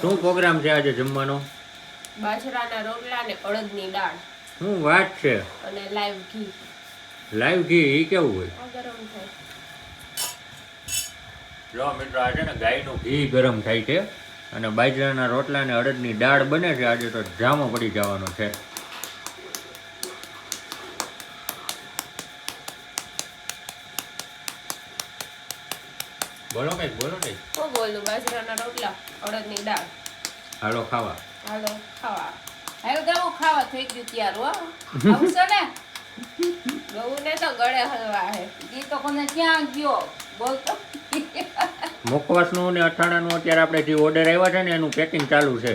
શું પ્રોગ્રામ છે આજે જમવાનો? બાજરાના રોટલા ને અડદની દાળ શું વાત છે? અને લાઈવ ઘી. લાઈવ ઘી ઈ કેવું હોય? આ ગરમ થાય. જો મિત્રો આજે ને ગાયનું ઘી ગરમ થાય છે અને બાજરાના રોટલા ને અડદની દાળ બને છે. આજે તો જામો પડી જવાનો છે. બોલો કઈક હું બોલું? બાજરાના રોટલા અડદની દાળ. હાલો ખાવા. હાલો ખાવા. હવે ગવું ખાવા થઈ ગયું તૈયાર હો. આવશો ને? ગવું ને તો ગળે હલવા હે. ઈ તો કોને ક્યાં ગયો? બોલતો. મુખવાસનું ને અથાણાનું અત્યારે આપણે જે ઓર્ડર આવ્યા છે ને એનું પેકિંગ ચાલુ છે.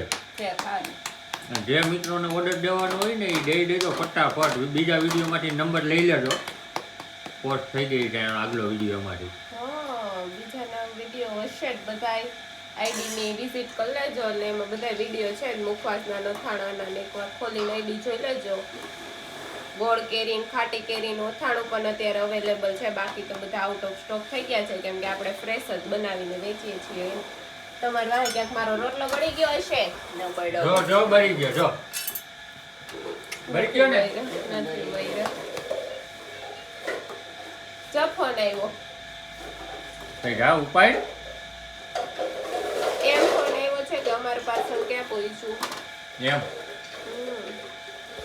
જે મિત્રોને ઓર્ડર દેવાનો હોય ને એ દઈ દેજો ફટાફટ. બીજા વિડીયોમાંથી નંબર લઈ લેજો. પોસ્ટ થઈ ગઈ છે આગલો વિડીયોમાંથી. બીજાના વિડીયો હશે જ બધાય. આઈડીની વિઝિટ કરી લેજો એટલે એમાં બધા વિડીયો છે મુખવાસના અથાણાના ને એકવાર ખોલીને આઈડી જોઈ લેજો. ગોળ કેરીન ખાટી કેરીનું અથાણું પણ અત્યારે અવેલેબલ છે. બાકી તો બધા આઉટ ઓફ સ્ટોક થઈ ગયા છે કેમ કે આપણે ફ્રેશ જ બનાવીને વેચીએ છીએ. તમારે વાહે ક્યાંક મારો રોટલો બળી ગયો હશે? ન બળ્યો. જો બળી ગયો જો. બળી ગયો ને? નથી બળ્યો. ફોન આવ્યો. કઈ જા ઉપાય. એમ ફોન આવ્યો છે કે અમારે પાછળ ક્યાં પહોંચ્યું એમ